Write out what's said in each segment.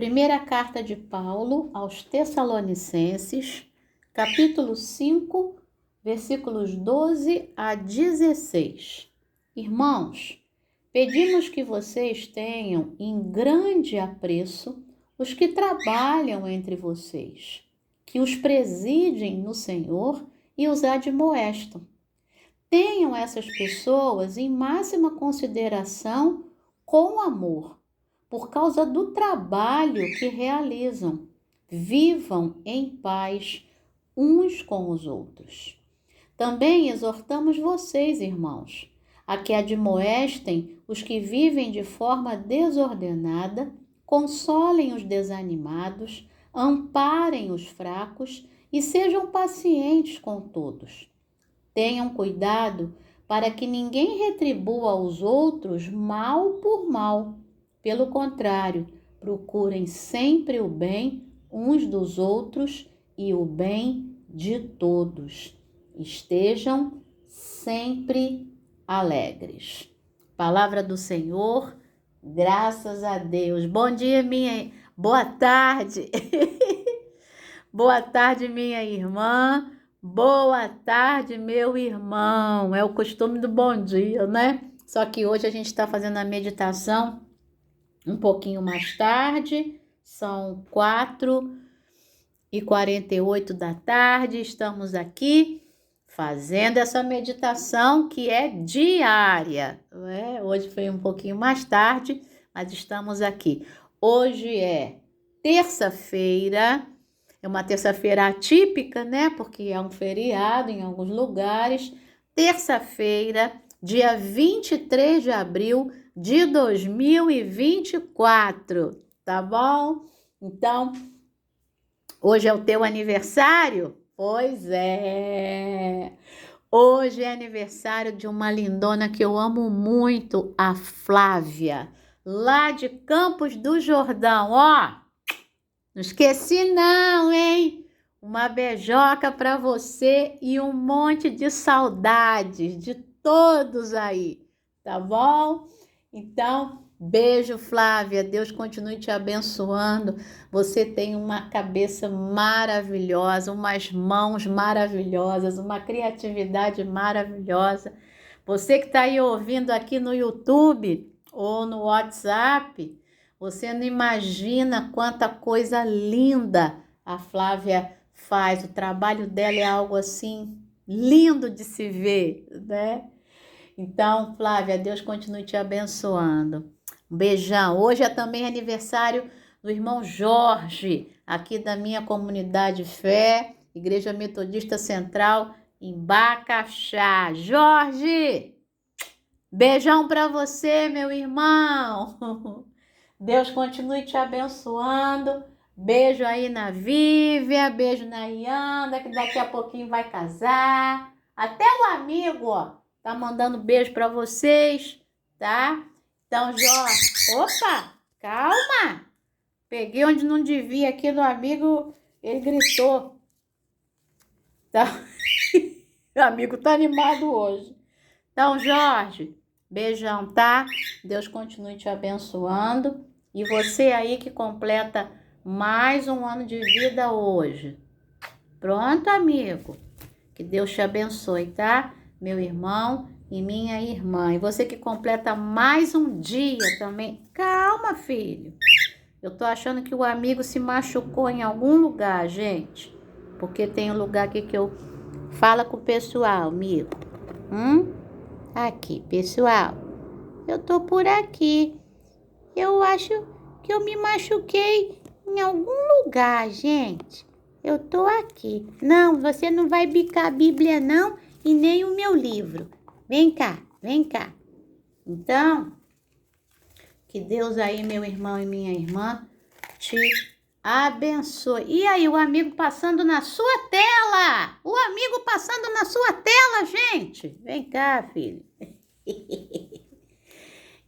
Primeira carta de Paulo aos Tessalonicenses, capítulo 5, versículos 12 a 16. Irmãos, pedimos que vocês tenham em grande apreço os que trabalham entre vocês, que os presidem no Senhor e os admoestam. Tenham essas pessoas em máxima consideração com amor, por causa do trabalho que realizam. Vivam em paz uns com os outros. Também exortamos vocês, irmãos, a que admoestem os que vivem de forma desordenada, consolem os desanimados, amparem os fracos e sejam pacientes com todos. Tenham cuidado para que ninguém retribua aos outros mal por mal. Pelo contrário, procurem sempre o bem uns dos outros e o bem de todos. Estejam sempre alegres. Palavra do Senhor, graças a Deus. Bom dia, boa tarde. Boa tarde, minha irmã. Boa tarde, meu irmão. É o costume do bom dia, né? Só que hoje a gente está fazendo a meditação um pouquinho mais tarde. São 4h48 da tarde. Estamos aqui fazendo essa meditação que é diária. Hoje foi um pouquinho mais tarde, mas estamos aqui. Hoje é terça-feira. É uma terça-feira atípica, né? Porque é um feriado em alguns lugares. Terça-feira, dia 23 de abril de 2024, tá bom? Então, hoje é o teu aniversário? Pois é! Hoje é aniversário de uma lindona que eu amo muito, a Flávia, lá de Campos do Jordão, ó! Não esqueci não, hein? Uma beijoca para você e um monte de saudades de todos aí, tá bom? Então, beijo, Flávia. Deus continue te abençoando. Você tem uma cabeça maravilhosa, umas mãos maravilhosas, uma criatividade maravilhosa. Você que está aí ouvindo aqui no YouTube ou no WhatsApp, você não imagina quanta coisa linda a Flávia faz. O trabalho dela é algo assim lindo de se ver, né? Então, Flávia, Deus continue te abençoando. Um beijão. Hoje é também aniversário do irmão Jorge, aqui da minha comunidade Fé, Igreja Metodista Central, em Bacaxá. Jorge, beijão para você, meu irmão. Deus continue te abençoando. Beijo aí na Vívia, beijo na Ianda, que daqui a pouquinho vai casar. Até o amigo, ó, tá mandando beijo para vocês, tá? Então, Jorge, opa, calma. Peguei onde não devia aqui no amigo, ele gritou. Tá? O amigo tá animado hoje. Então, Jorge, beijão, tá? Deus continue te abençoando. E você aí que completa mais um ano de vida hoje. Pronto, amigo? Que Deus te abençoe, tá? Meu irmão e minha irmã. E você que completa mais um dia também. Calma, filho. Eu tô achando que o amigo se machucou em algum lugar, gente. Porque tem um lugar aqui que eu falo com o pessoal, amigo. Aqui, pessoal. Eu tô por aqui. Eu acho que eu me machuquei em algum lugar, gente. Eu tô aqui. Não, você não vai bicar a Bíblia, não, e nem o meu livro. Vem cá, vem cá. Então, que Deus aí, meu irmão e minha irmã, te abençoe. E aí, o amigo passando na sua tela? O amigo passando na sua tela, gente. Vem cá, filho.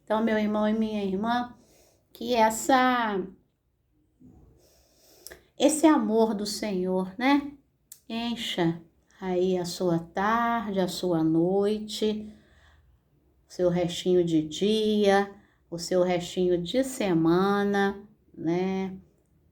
Então, meu irmão e minha irmã, que esse amor do Senhor, né? Encha aí a sua tarde, a sua noite, o seu restinho de dia, o seu restinho de semana, né?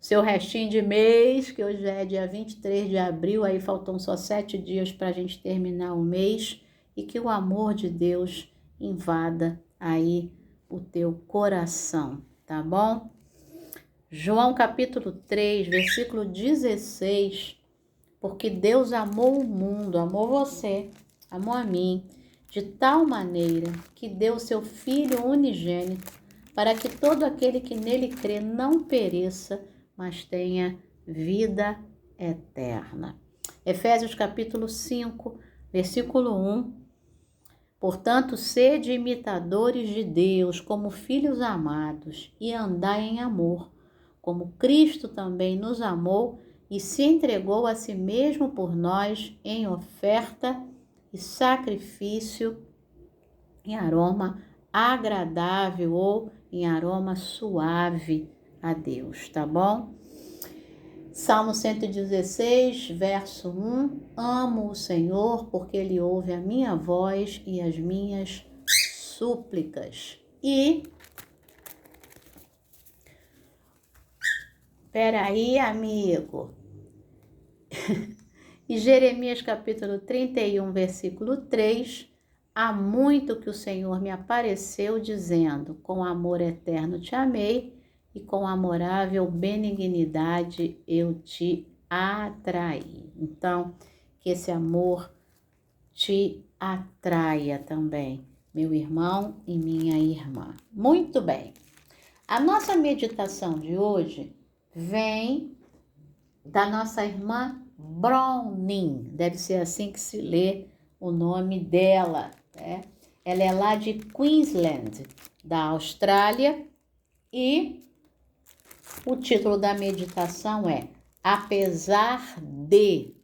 Seu restinho de mês, que hoje é dia 23 de abril, aí faltam só 7 dias para a gente terminar o mês, e que o amor de Deus invada aí o teu coração, tá bom? João capítulo 3, versículo 16, porque Deus amou o mundo, amou você, amou a mim, de tal maneira que deu seu Filho unigênito, para que todo aquele que nele crê não pereça, mas tenha vida eterna. Efésios capítulo 5, versículo 1. Portanto, sede imitadores de Deus como filhos amados e andai em amor, como Cristo também nos amou e se entregou a si mesmo por nós em oferta e sacrifício em aroma agradável ou em aroma suave a Deus, tá bom? Salmo 116, verso 1, amo o Senhor porque Ele ouve a minha voz e as minhas súplicas. E, peraí, amigo, e Jeremias capítulo 31, versículo 3, há muito que o Senhor me apareceu dizendo, com amor eterno te amei, e com amorável benignidade eu te atraí. Então, que esse amor te atraia também, meu irmão e minha irmã. Muito bem. A nossa meditação de hoje vem da nossa irmã Browning. Deve ser assim que se lê o nome dela, né? Ela é lá de Queensland, da Austrália, e o título da meditação é Apesar de,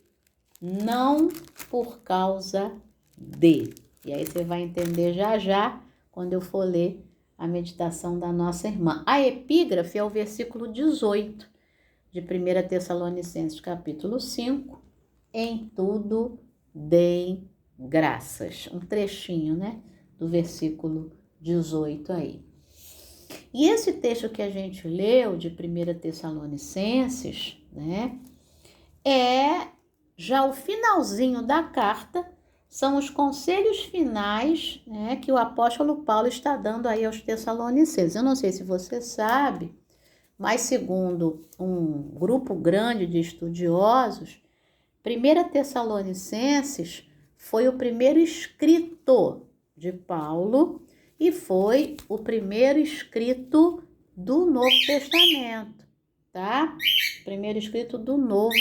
não por causa de. E aí você vai entender já já quando eu for ler a meditação da nossa irmã. A epígrafe é o versículo 18 de 1 Tessalonicenses capítulo 5. Em tudo deem graças. Um trechinho, né, do versículo 18 aí. E esse texto que a gente leu de 1 Tessalonicenses, né, é já o finalzinho da carta, são os conselhos finais, né, que o apóstolo Paulo está dando aí aos Tessalonicenses. Eu não sei se você sabe, mas segundo um grupo grande de estudiosos, 1 Tessalonicenses foi o primeiro escrito de Paulo e foi o primeiro escrito do Novo Testamento, tá? Primeiro escrito do Novo,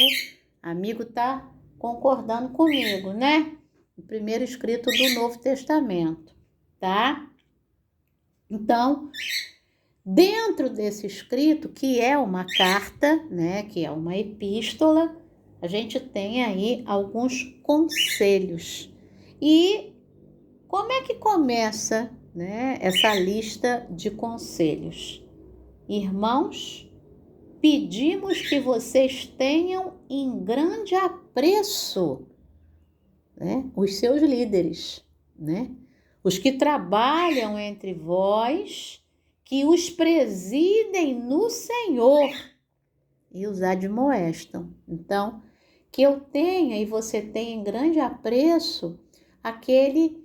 amigo tá concordando comigo, né? O primeiro escrito do Novo Testamento, tá? Então, dentro desse escrito, que é uma carta, né, que é uma epístola, a gente tem aí alguns conselhos. E como é que começa, né, essa lista de conselhos? Irmãos, pedimos que vocês tenham em grande apreço, né, os seus líderes, né, os que trabalham entre vós, que os presidem no Senhor e os admoestam. Então, que eu tenha e você tenha em grande apreço aquele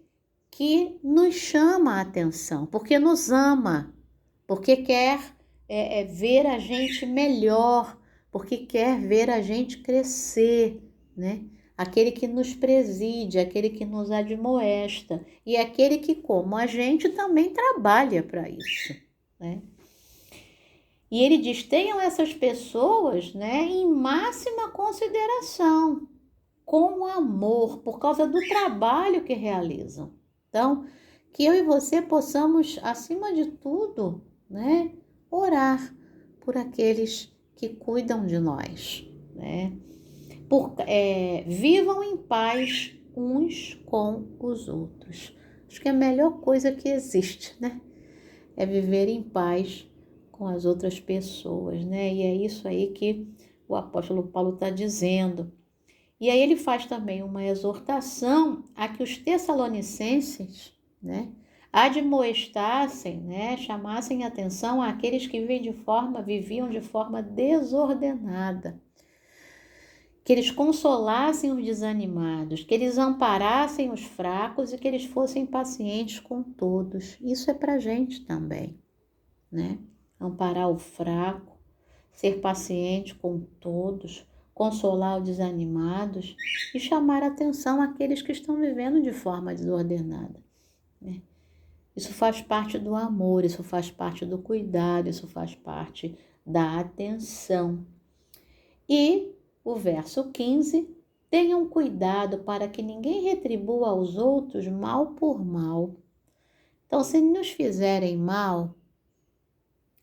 que nos chama a atenção, porque nos ama, porque quer ver a gente melhor, porque quer ver a gente crescer, né? Aquele que nos preside, aquele que nos admoesta e aquele que, como a gente, também trabalha para isso, né? E ele diz, tenham essas pessoas, né, em máxima consideração, com amor, por causa do trabalho que realizam. Então, que eu e você possamos, acima de tudo, né, orar por aqueles que cuidam de nós, né? Vivam em paz uns com os outros. Acho que é a melhor coisa que existe, né? É viver em paz com as outras pessoas, né? E é isso aí que o apóstolo Paulo está dizendo. E aí ele faz também uma exortação a que os tessalonicenses, né, admoestassem, né, chamassem atenção àqueles que viviam de forma desordenada, que eles consolassem os desanimados, que eles amparassem os fracos e que eles fossem pacientes com todos. Isso é para a gente também, né? Amparar o fraco, ser paciente com todos, consolar os desanimados e chamar atenção àqueles que estão vivendo de forma desordenada, né? Isso faz parte do amor, isso faz parte do cuidado, isso faz parte da atenção. E o verso 15, tenham cuidado para que ninguém retribua aos outros mal por mal. Então, se nos fizerem mal,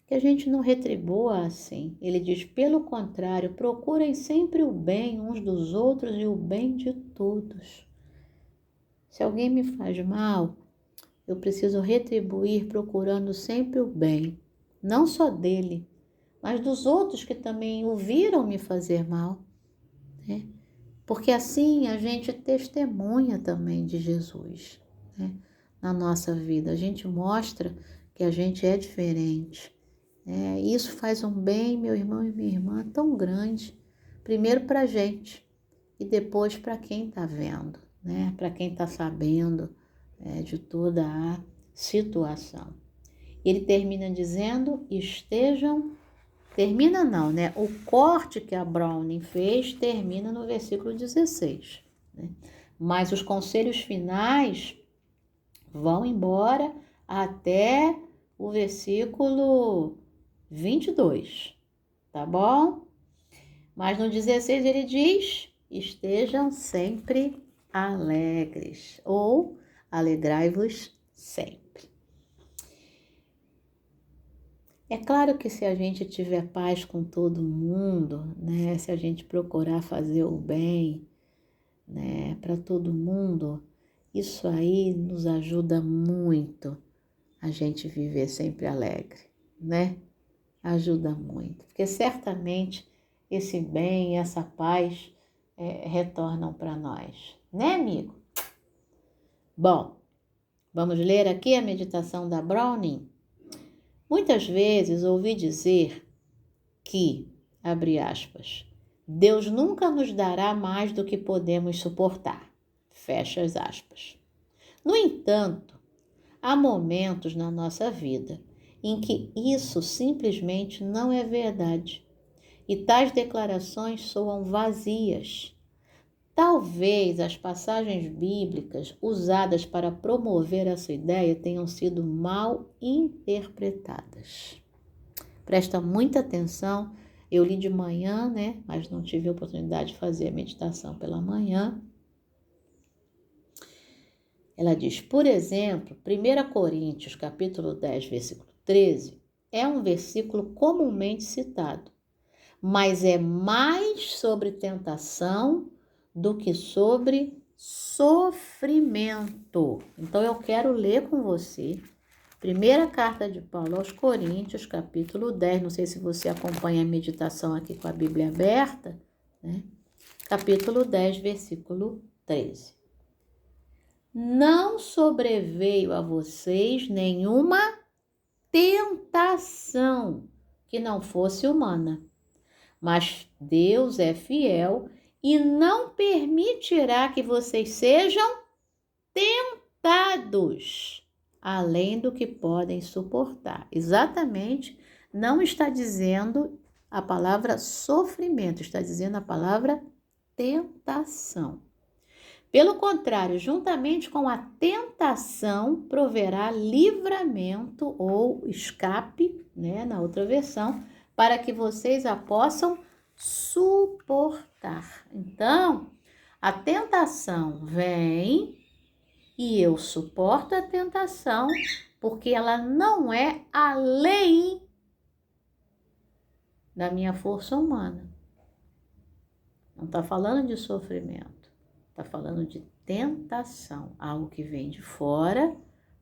que a gente não retribua assim. Ele diz, pelo contrário, procurem sempre o bem uns dos outros e o bem de todos. Se alguém me faz mal, eu preciso retribuir procurando sempre o bem, não só dele, mas dos outros que também o viram me fazer mal, né? Porque assim a gente testemunha também de Jesus, né? Na nossa vida, a gente mostra que a gente é diferente. Isso faz um bem, meu irmão e minha irmã, tão grande. Primeiro para a gente e depois para quem está vendo, né? Para quem está sabendo de toda a situação. Ele termina dizendo, termina não, né? O corte que a Browning fez termina no versículo 16, né? Mas os conselhos finais vão embora até o versículo 22, tá bom? Mas no 16 ele diz, estejam sempre alegres, ou alegrai-vos sempre. É claro que se a gente tiver paz com todo mundo, né, se a gente procurar fazer o bem, né, para todo mundo, isso aí nos ajuda muito a gente viver sempre alegre, né? Ajuda muito, porque certamente esse bem, essa paz retornam para nós, né, amigo? Bom, vamos ler aqui a meditação da Browning? Muitas vezes ouvi dizer que, abre aspas, Deus nunca nos dará mais do que podemos suportar, fecha as aspas. No entanto, há momentos na nossa vida em que isso simplesmente não é verdade e tais declarações soam vazias. Talvez as passagens bíblicas usadas para promover essa ideia tenham sido mal interpretadas. Presta muita atenção, eu li de manhã, né? Mas não tive a oportunidade de fazer a meditação pela manhã. Ela diz, por exemplo, 1 Coríntios, capítulo 10, versículo 13, é um versículo comumente citado, mas é mais sobre tentação do que sobre sofrimento. Então, eu quero ler com você, primeira carta de Paulo aos Coríntios, capítulo 10, não sei se você acompanha a meditação aqui com a Bíblia aberta, né? Capítulo 10, versículo 13. Não sobreveio a vocês nenhuma tentação que não fosse humana, mas Deus é fiel e não permitirá que vocês sejam tentados além do que podem suportar. Exatamente, não está dizendo a palavra sofrimento, está dizendo a palavra tentação. Pelo contrário, juntamente com a tentação, proverá livramento ou escape, né, na outra versão, para que vocês a possam suportar. Então, a tentação vem e eu suporto a tentação porque ela não é além da minha força humana. Não está falando de sofrimento. Está falando de tentação, algo que vem de fora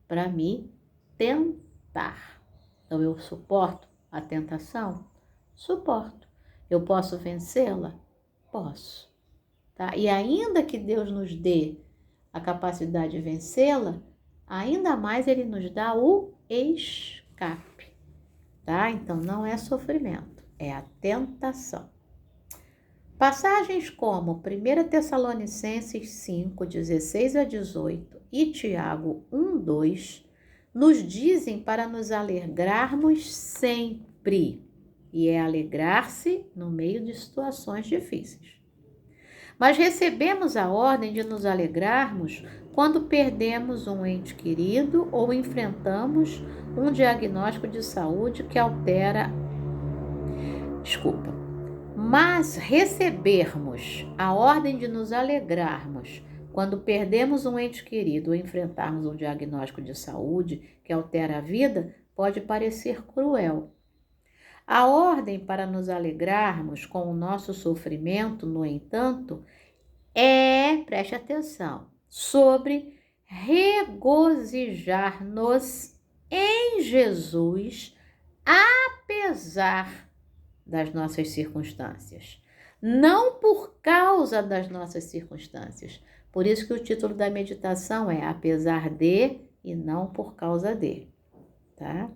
para me tentar. Então, eu suporto a tentação? Suporto. Eu posso vencê-la? Posso. Tá? E ainda que Deus nos dê a capacidade de vencê-la, ainda mais ele nos dá o escape, tá? Então não é sofrimento, é a tentação. Passagens como 1 Tessalonicenses 5, 16 a 18 e Tiago 1, 2 nos dizem para nos alegrarmos sempre, e é alegrar-se no meio de situações difíceis. Mas recebemos a ordem de nos alegrarmos quando perdemos um ente querido ou enfrentamos um diagnóstico de saúde que altera. Mas recebermos a ordem de nos alegrarmos quando perdemos um ente querido ou enfrentarmos um diagnóstico de saúde que altera a vida pode parecer cruel. A ordem para nos alegrarmos com o nosso sofrimento, no entanto, preste atenção, sobre regozijar-nos em Jesus, apesar das nossas circunstâncias, não por causa das nossas circunstâncias. Por isso que o título da meditação é apesar de e não por causa de, tá?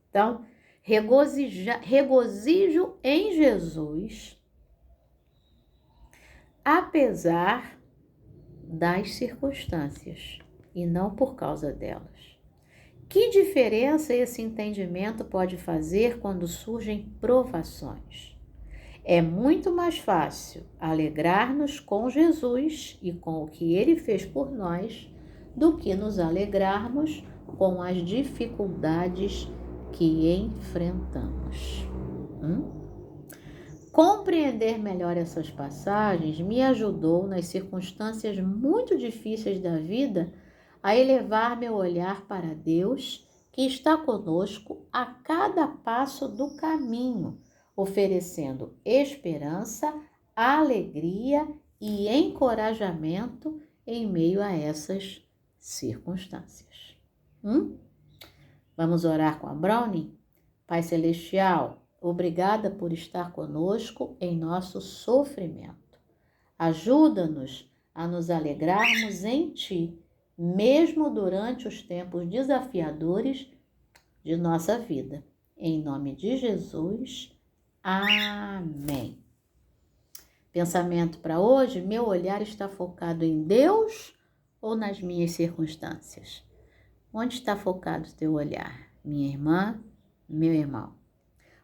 Então, regozijo em Jesus, apesar das circunstâncias e não por causa delas. Que diferença esse entendimento pode fazer quando surgem provações? É muito mais fácil alegrar-nos com Jesus e com o que ele fez por nós do que nos alegrarmos com as dificuldades que enfrentamos. Compreender melhor essas passagens me ajudou nas circunstâncias muito difíceis da vida a elevar meu olhar para Deus, que está conosco a cada passo do caminho, oferecendo esperança, alegria e encorajamento em meio a essas circunstâncias. Vamos orar com a Brownie? Pai Celestial, obrigada por estar conosco em nosso sofrimento. Ajuda-nos a nos alegrarmos em Ti, mesmo durante os tempos desafiadores de nossa vida. Em nome de Jesus, amém. Pensamento para hoje: meu olhar está focado em Deus ou nas minhas circunstâncias? Onde está focado o teu olhar, minha irmã, meu irmão?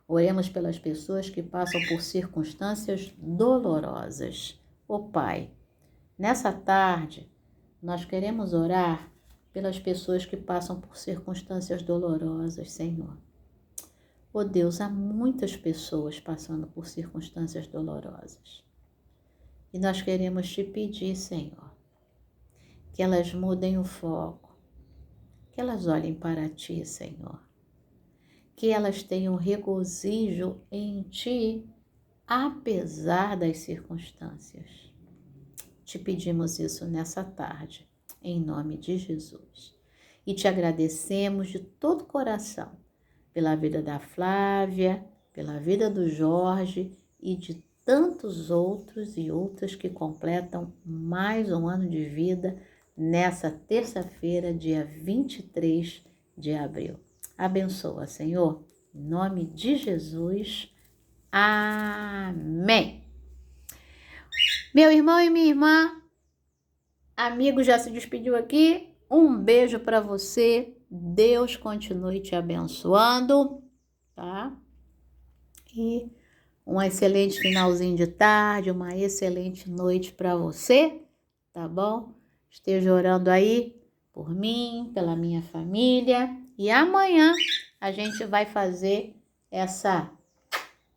Oremos pelas pessoas que passam por circunstâncias dolorosas. Ó Pai, nessa tarde, nós queremos orar pelas pessoas que passam por circunstâncias dolorosas, Senhor. Ó Deus, há muitas pessoas passando por circunstâncias dolorosas. E nós queremos te pedir, Senhor, que elas mudem o foco, que elas olhem para Ti, Senhor. Que elas tenham regozijo em Ti, apesar das circunstâncias. Te pedimos isso nessa tarde, em nome de Jesus. E te agradecemos de todo o coração pela vida da Flávia, pela vida do Jorge e de tantos outros e outras que completam mais um ano de vida nessa terça-feira, dia 23 de abril. Abençoa, Senhor, em nome de Jesus. Amém. Meu irmão e minha irmã, amigo já se despediu aqui. Um beijo para você. Deus continue te abençoando, tá? E um excelente finalzinho de tarde, uma excelente noite para você, tá bom? Esteja orando aí por mim, pela minha família. E amanhã a gente vai fazer essa,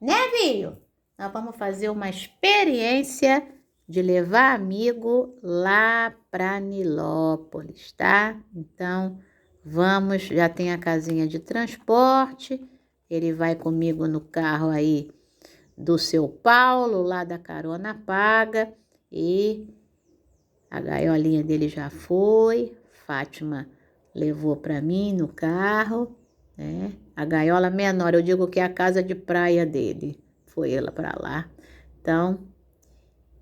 né, Vio? Nós vamos fazer uma experiência de levar amigo lá para Nilópolis, tá? Então, vamos, já tem a casinha de transporte, ele vai comigo no carro aí do seu Paulo, lá da Carona Paga, e a gaiolinha dele já foi, Fátima levou para mim no carro, né? A gaiola menor, eu digo que é a casa de praia dele, foi ela para lá. Então,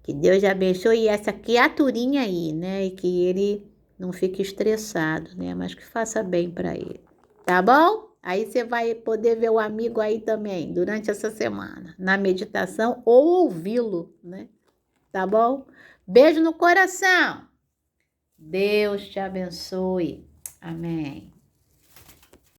que Deus abençoe essa criaturinha aí, né? E que ele não fique estressado, né? Mas que faça bem para ele, tá bom? Aí você vai poder ver o amigo aí também, durante essa semana, na meditação ou ouvi-lo, né? Tá bom? Beijo no coração. Deus te abençoe. Amém.